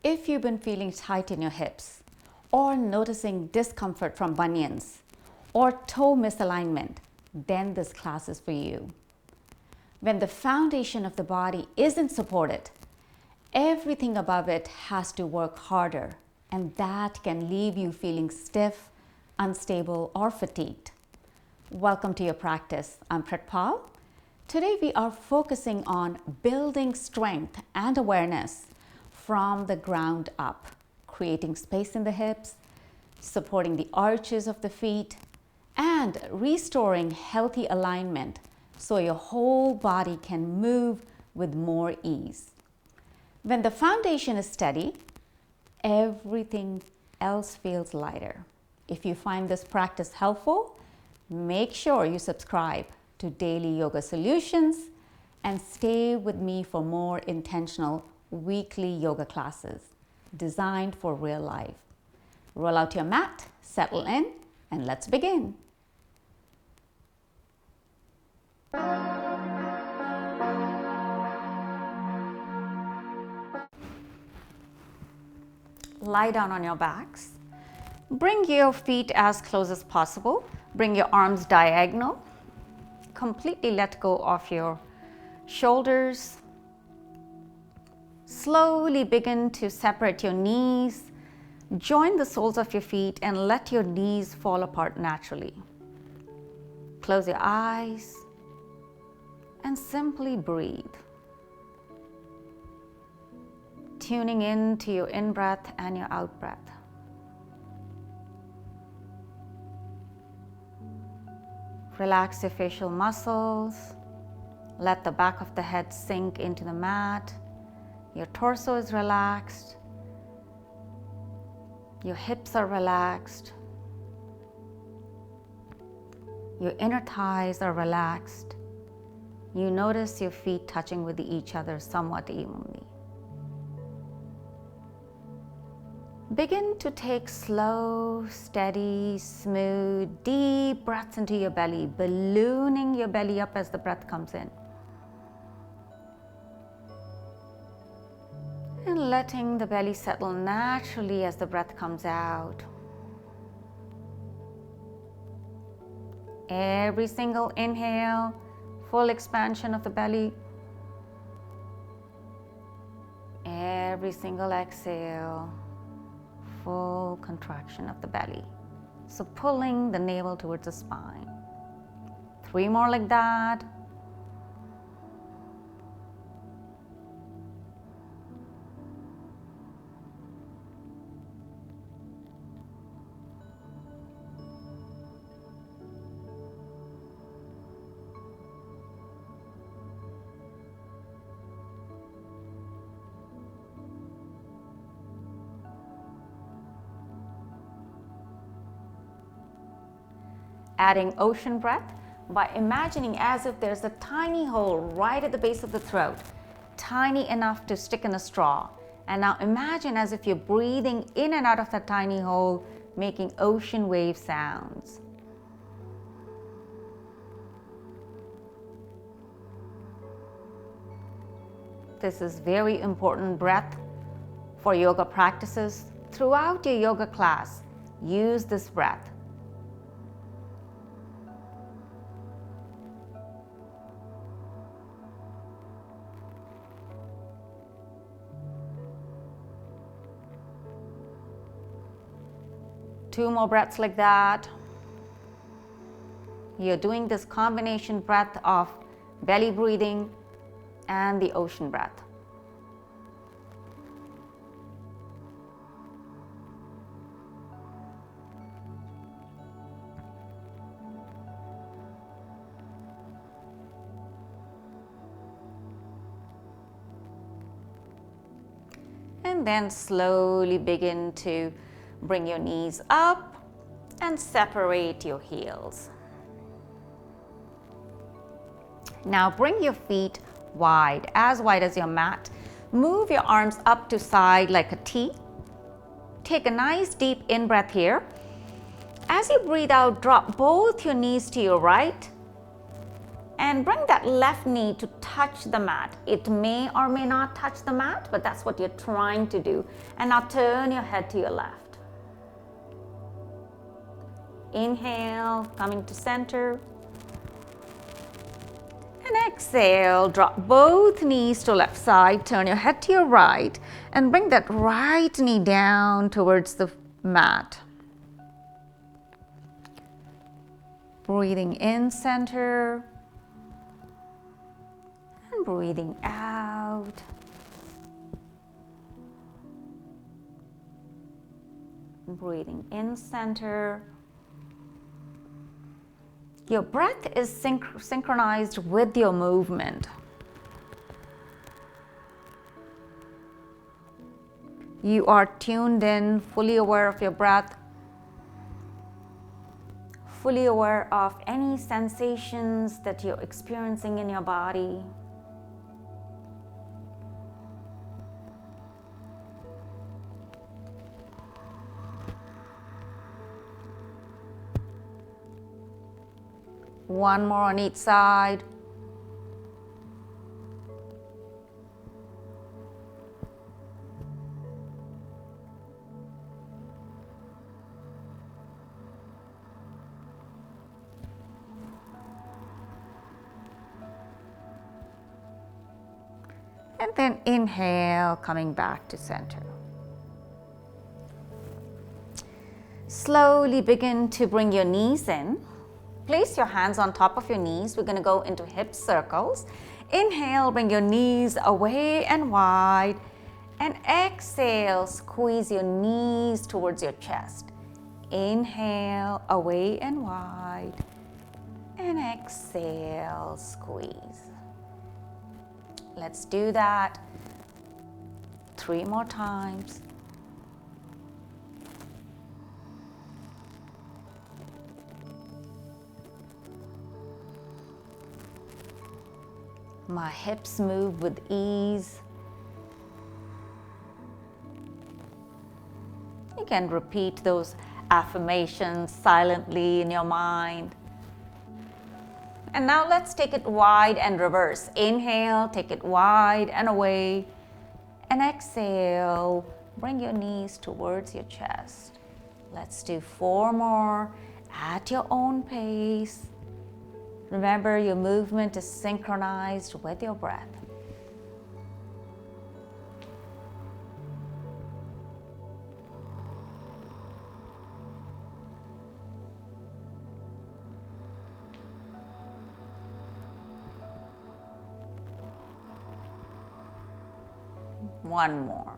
If you've been feeling tight in your hips, or noticing discomfort from bunions, or toe misalignment, then this class is for you. When the foundation of the body isn't supported, everything above it has to work harder, and that can leave you feeling stiff, unstable, or fatigued. Welcome to your practice. I'm Pratpal. Today we are focusing on building strength and awareness from the ground up, creating space in the hips, supporting the arches of the feet, and restoring healthy alignment so your whole body can move with more ease. When the foundation is steady, everything else feels lighter. If you find this practice helpful, make sure you subscribe to Daily Yoga Solutions and stay with me for more intentional weekly yoga classes designed for real life. Roll out your mat, settle in, and let's begin. Lie down on your backs. Bring your feet as close as possible. Bring your arms diagonal. Completely let go of your shoulders. Slowly begin to separate your knees. Join the soles of your feet and let your knees fall apart naturally. Close your eyes and simply breathe. Tuning in to your in-breath and your out-breath. Relax your facial muscles. Let the back of the head sink into the mat. Your torso is relaxed. Your hips are relaxed. Your inner thighs are relaxed. You notice your feet touching with each other somewhat evenly. Begin to take slow, steady, smooth, deep breaths into your belly, ballooning your belly up as the breath comes in. And letting the belly settle naturally as the breath comes out. Every single inhale, full expansion of the belly. Every single exhale, full contraction of the belly. So pulling the navel towards the spine. 3 more like that. Adding ocean breath by imagining as if there's a tiny hole right at the base of the throat, tiny enough to stick in a straw. And now imagine as if you're breathing in and out of that tiny hole, making ocean wave sounds. This is very important breath for yoga practices. Throughout your yoga class, use this breath. Two more breaths like that. You're doing this combination breath of belly breathing and the ocean breath. And then slowly begin to bring your knees up and separate your heels. Now bring your feet wide as your mat. Move your arms up to side like a T. Take a nice deep in-breath here. As you breathe out, drop both your knees to your right And bring that left knee to touch the mat. It may or may not touch the mat, but that's what you're trying to do. And now turn your head to your left. Inhale, coming to center. And exhale, drop both knees to left side, turn your head to your right, and bring that right knee down towards the mat. Breathing in center, and breathing out. Breathing in center. Your breath is synchronized with your movement. You are tuned in, fully aware of your breath, fully aware of any sensations that you're experiencing in your body. One more on each side. And then inhale, coming back to center. Slowly begin to bring your knees in. Place your hands on top of your knees. We're going to go into hip circles. Inhale, bring your knees away and wide. And exhale, squeeze your knees towards your chest. Inhale, away and wide. And exhale, squeeze. Let's do that 3 more times. My hips move with ease. You can repeat those affirmations silently in your mind. And now let's take it wide and reverse. Inhale, take it wide and away. And exhale, bring your knees towards your chest. Let's do 4 more at your own pace. Remember, your movement is synchronized with your breath. One more.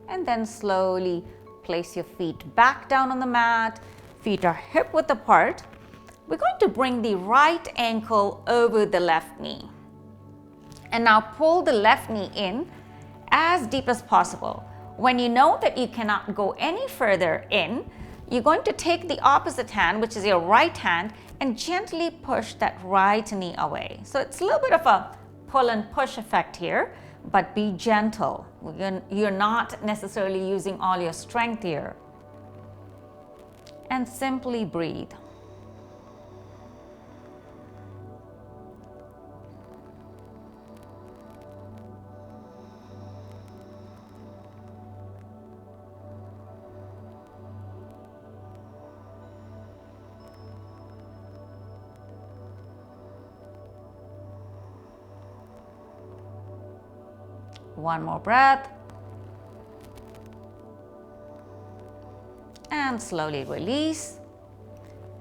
And then slowly place your feet back down on the mat. Feet are hip width apart. We're going to bring the right ankle over the left knee. And now pull the left knee in as deep as possible. When you know that you cannot go any further in, you're going to take the opposite hand, which is your right hand, and gently push that right knee away. So it's a little bit of a pull and push effect here, but be gentle. You're not necessarily using all your strength here. And simply breathe. One more breath. And slowly release.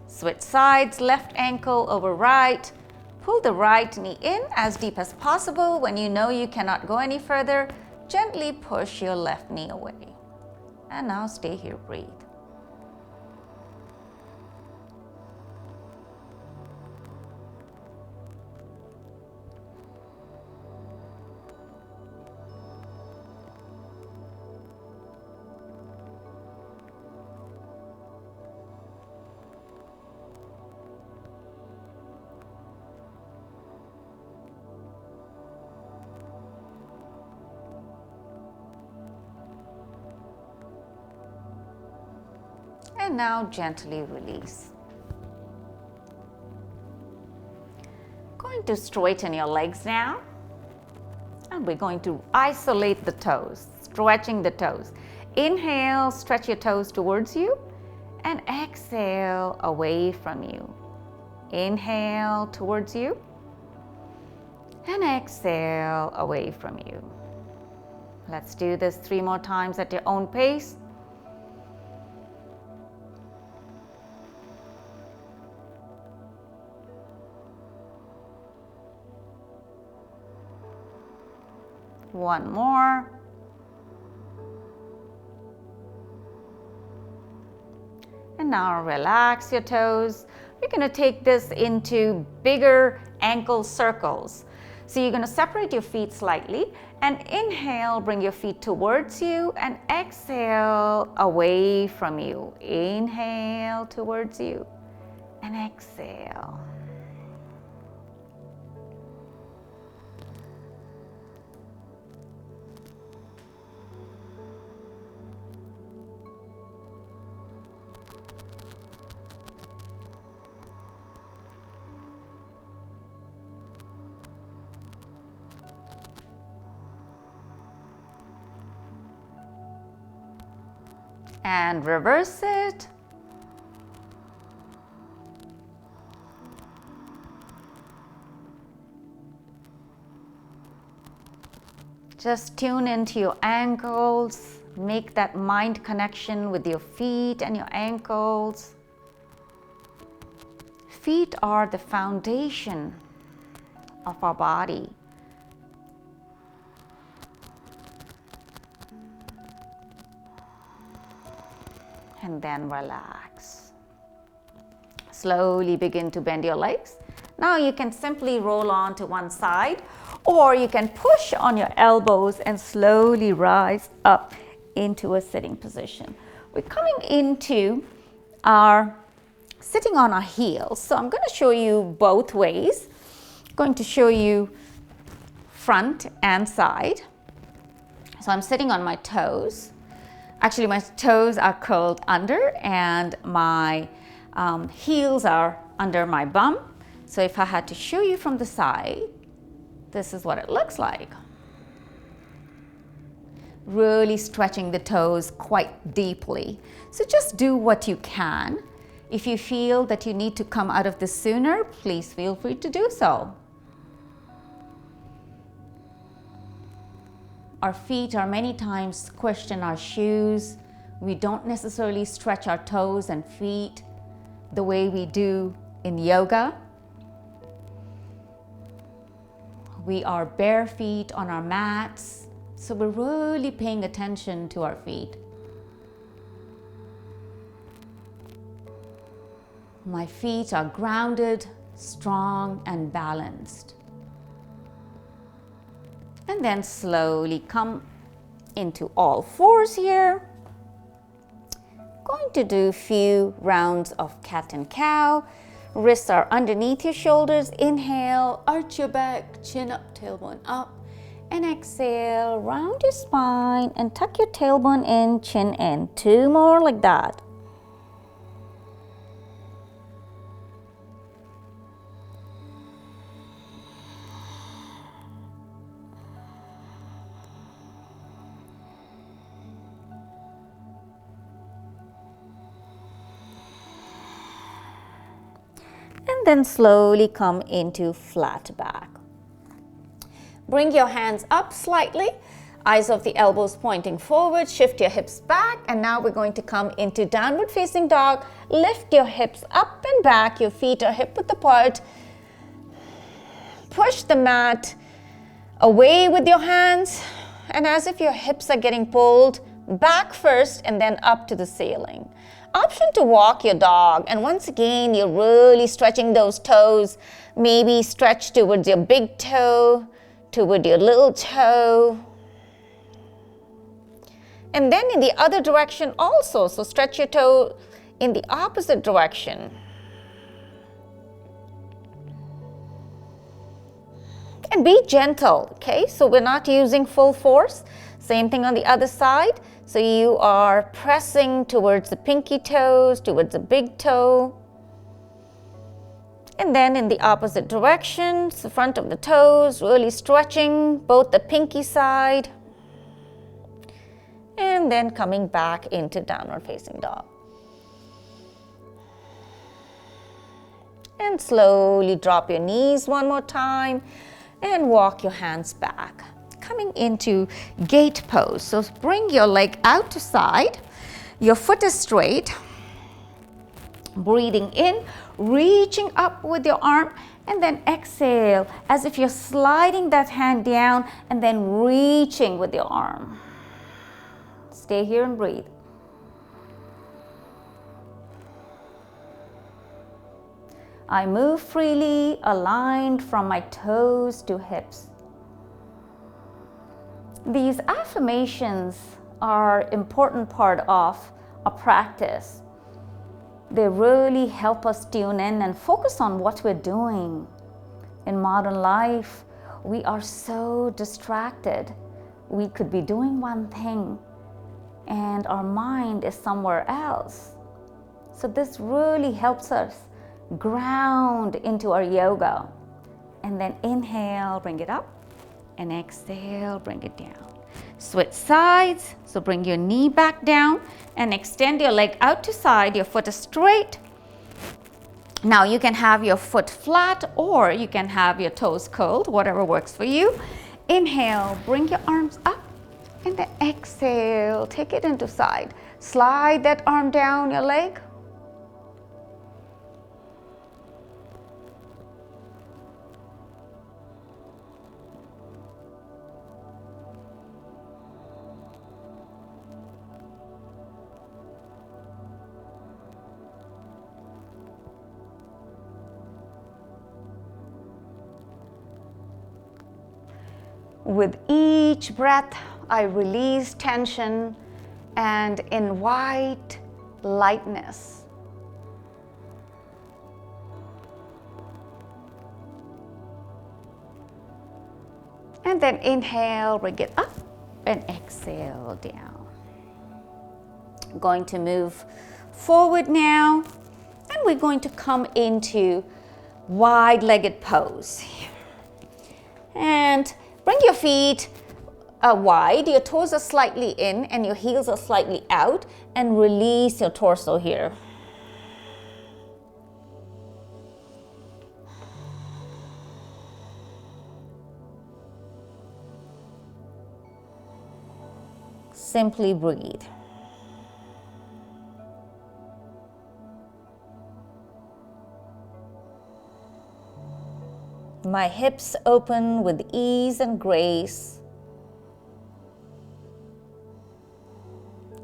Switch sides, left ankle over right. Pull the right knee in as deep as possible. When you know you cannot go any further, gently push your left knee away. And now stay here, breathe. And now gently release. Going to straighten your legs now. And we're going to isolate the toes, stretching the toes. Inhale, stretch your toes towards you, and exhale away from you. Inhale towards you, and exhale away from you. Let's do this 3 more times at your own pace. One more. And now relax your toes. We're going to take this into bigger ankle circles. So you're going to separate your feet slightly and inhale, bring your feet towards you, and exhale away from you. Inhale towards you and exhale. And reverse it. Just tune into your ankles. Make that mind connection with your feet and your ankles. Feet are the foundation of our body. And then relax. Slowly begin to bend your legs. Now you can simply roll on to one side, or you can push on your elbows and slowly rise up into a sitting position. We're coming into our sitting on our heels. So I'm going to show you both ways. I'm going to show you front and side. So I'm sitting on my toes. Actually, my toes are curled under and my heels are under my bum. So if I had to show you from the side, this is what it looks like. Really stretching the toes quite deeply. So just do what you can. If you feel that you need to come out of this sooner, please feel free to do so. Our feet are many times squished in our shoes. We don't necessarily stretch our toes and feet the way we do in yoga. We are bare feet on our mats, so we're really paying attention to our feet. My feet are grounded, strong, and balanced. And then slowly come into all fours here. Going to do a few rounds of cat and cow. Wrists are underneath your shoulders. Inhale, arch your back, chin up, tailbone up. And exhale, round your spine and tuck your tailbone in, chin in. 2 more like that. And then slowly come into flat back. Bring your hands up slightly, eyes of the elbows pointing forward, shift your hips back, and now we're going to come into downward facing dog. Lift your hips up and back, your feet are hip width apart. Push the mat away with your hands, and as if your hips are getting pulled back first and then up to the ceiling. Option to walk your dog, and once again you're really stretching those toes. Maybe stretch towards your big toe, toward your little toe, and then in the other direction also. So stretch your toe in the opposite direction. And be gentle, okay? So we're not using full force. Same thing on the other side. So you are pressing towards the pinky toes, towards the big toe. And then in the opposite direction, the front of the toes, really stretching both the pinky side. And then coming back into downward facing dog. And slowly drop your knees one more time and walk your hands back. Coming into gate pose. So bring your leg out to side. Your foot is straight. Breathing in, reaching up with your arm, and then exhale as if you're sliding that hand down and then reaching with your arm. Stay here and breathe. I move freely, aligned from my toes to hips. These affirmations are an important part of a practice. They really help us tune in and focus on what we're doing. In modern life, we are so distracted. We could be doing one thing and our mind is somewhere else. So this really helps us ground into our yoga. And then inhale, bring it up, and exhale, bring it down. Switch sides, so bring your knee back down and extend your leg out to side. Your foot is straight. Now you can have your foot flat or you can have your toes curled, whatever works for you. Inhale, bring your arms up, and then exhale, take it into side. Slide that arm down your leg. With each breath, I release tension and invite lightness. And then inhale, bring it up, and exhale down. I'm going to move forward now, and we're going to come into wide-legged pose. And bring your feet wide, your toes are slightly in and your heels are slightly out, and release your torso here. Simply breathe. My hips open with ease and grace.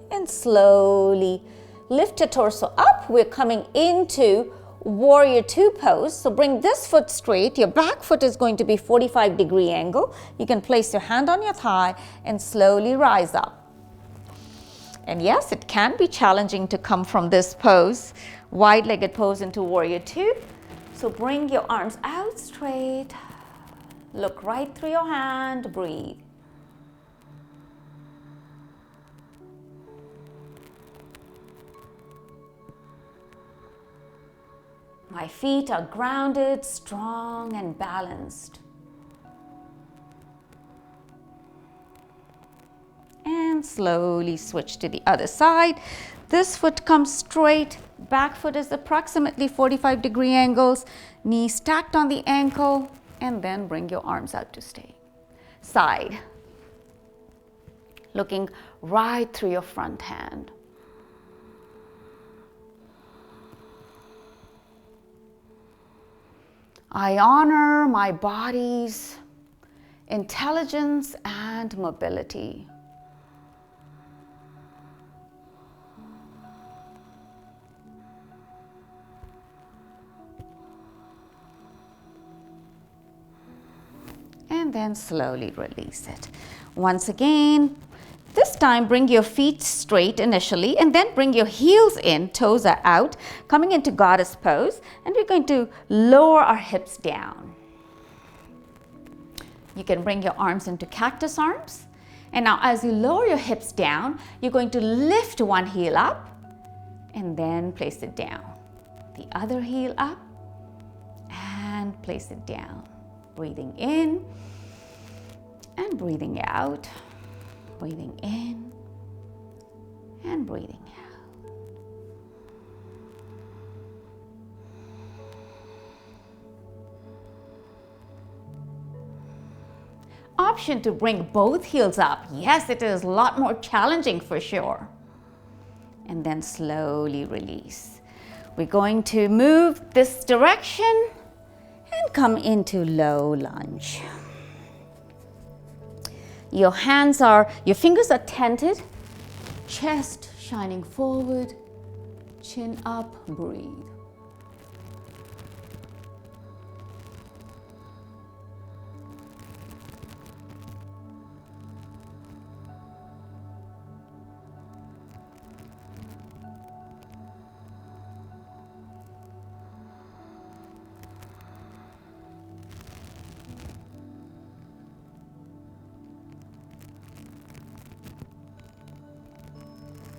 And slowly lift your torso up. We're coming into warrior two pose. So bring this foot straight. Your back foot is going to be 45-degree angle. You can place your hand on your thigh and slowly rise up. And yes, it can be challenging to come from this pose, wide-legged pose, into warrior two. So bring your arms out straight, look right through your hand, breathe. My feet are grounded, strong, and balanced. And slowly switch to the other side. This foot comes straight, back foot is approximately 45-degree angles, knee stacked on the ankle, and then bring your arms out to stay. Side, looking right through your front hand. I honor my body's intelligence and mobility. And then slowly release it. Once again, this time bring your feet straight initially and then bring your heels in, toes are out, coming into goddess pose, and we're going to lower our hips down. You can bring your arms into cactus arms And now as you lower your hips down, you're going to lift one heel up and then place it down. The other heel up and place it down. Breathing in and breathing out. Breathing in and breathing out. Option to bring both heels up. Yes, it is a lot more challenging for sure. And then slowly release. We're going to move this direction and come into low lunge. Your fingers are tented, chest shining forward, chin up, breathe.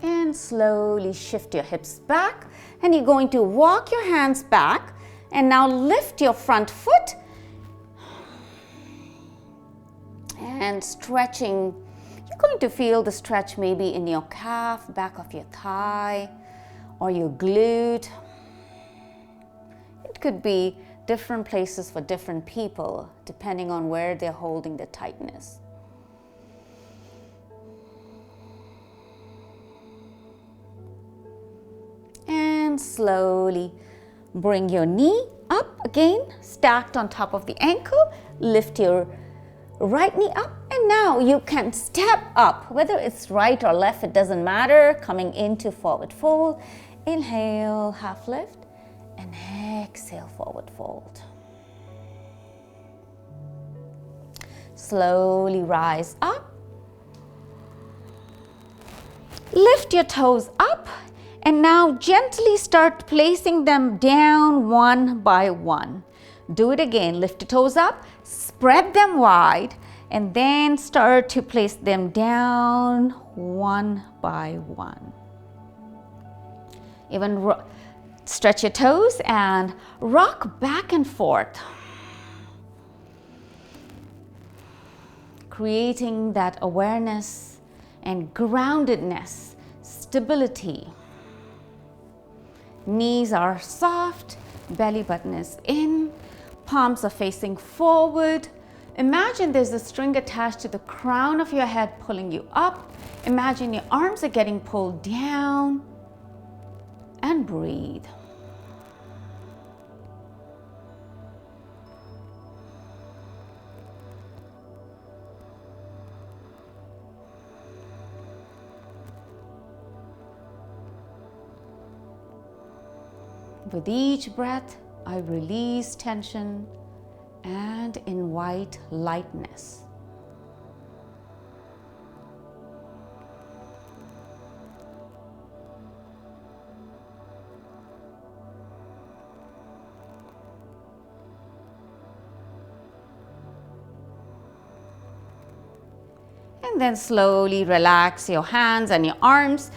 And slowly shift your hips back, and you're going to walk your hands back and now lift your front foot and stretching. You're going to feel the stretch maybe in your calf, back of your thigh or your glute. It could be different places for different people depending on where they're holding the tightness. And slowly bring your knee up again, stacked on top of the ankle. Lift your right knee up, and now you can step up, whether it's right or left, it doesn't matter. Coming into forward fold. Inhale, half lift, and exhale, forward fold. Slowly rise up. Lift your toes up. And now gently start placing them down one by one. Do it again. Lift the toes up, spread them wide, and then start to place them down one by one. Even stretch your toes and rock back and forth, creating that awareness and groundedness, stability. Knees are soft, belly button is in, palms are facing forward. Imagine there's a string attached to the crown of your head pulling you up. Imagine your arms are getting pulled down, and breathe. With each breath, I release tension and invite lightness. And then slowly relax your hands and your arms,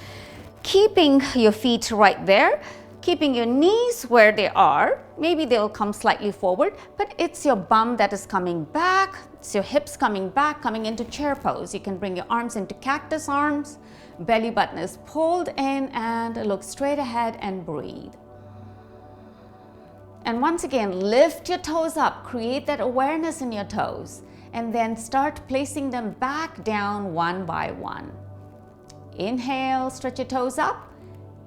keeping your feet right there. Keeping your knees where they are. Maybe they'll come slightly forward, but it's your bum that is coming back. It's your hips coming back, coming into chair pose. You can bring your arms into cactus arms. Belly button is pulled in, and look straight ahead and breathe. And once again, lift your toes up. Create that awareness in your toes, and then start placing them back down one by one. Inhale, stretch your toes up.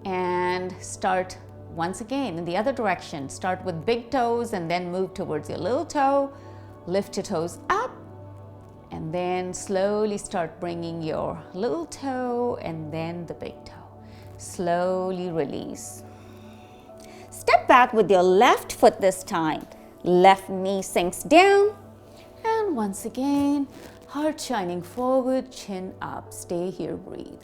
And start once again in the other direction. Start with big toes and then move towards your little toe. Lift your toes up and then slowly start bringing your little toe and then the big toe. Slowly release. Step back with your left foot this time. Left knee sinks down. And once again, heart shining forward, chin up. Stay here, breathe.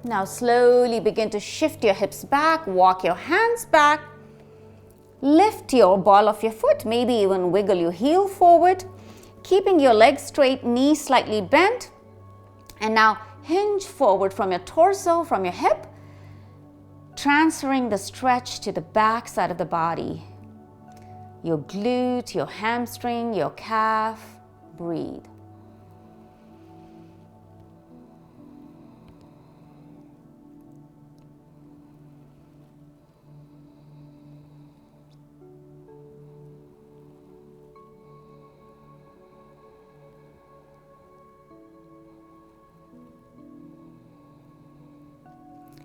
Now slowly begin to shift your hips back, walk your hands back, lift your ball of your foot, maybe even wiggle your heel forward, keeping your legs straight, knees slightly bent. And now hinge forward from your torso, from your hip, transferring the stretch to the back side of the body. Your glute, your hamstring, your calf. Breathe.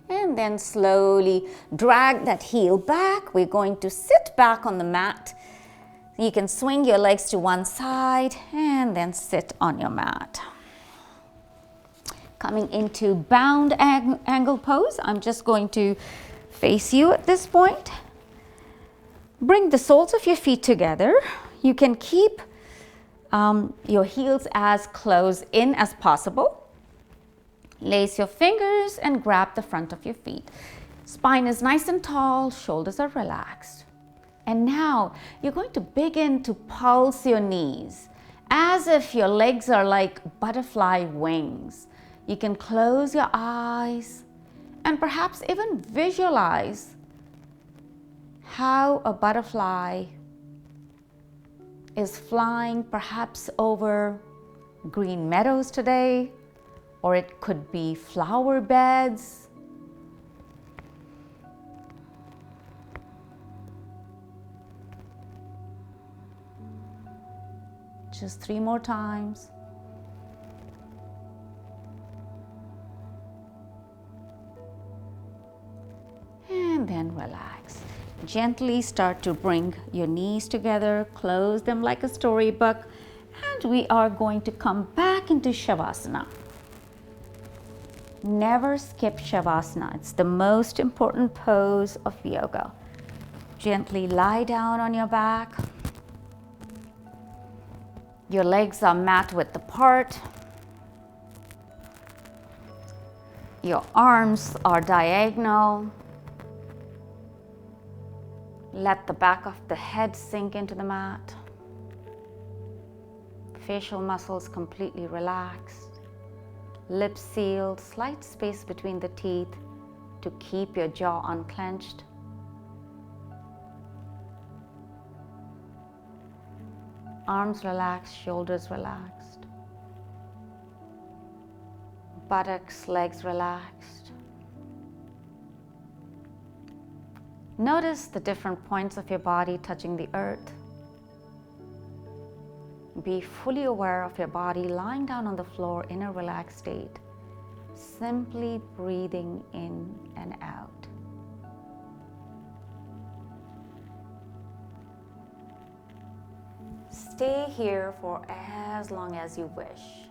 And then slowly drag that heel back. We're going to sit back on the mat. You can swing your legs to one side and then sit on your mat. Coming into bound angle pose. I'm just going to face you at this point. Bring the soles of your feet together. You can keep your heels as close in as possible. Lace your fingers and grab the front of your feet. Spine is nice and tall, shoulders are relaxed. And now you're going to begin to pulse your knees as if your legs are like butterfly wings. You can close your eyes and perhaps even visualize how a butterfly is flying perhaps over green meadows today, or it could be flower beds. Just 3 more times. And then relax. Gently start to bring your knees together, close them like a storybook, and we are going to come back into Shavasana. Never skip Shavasana. It's the most important pose of yoga. Gently lie down on your back. Your legs are mat width apart. Your arms are diagonal. Let the back of the head sink into the mat. Facial muscles completely relaxed. Lips sealed, slight space between the teeth to keep your jaw unclenched. Arms relaxed, shoulders relaxed. Buttocks, legs relaxed. Notice the different points of your body touching the earth. Be fully aware of your body lying down on the floor in a relaxed state, simply breathing in and out. Stay here for as long as you wish.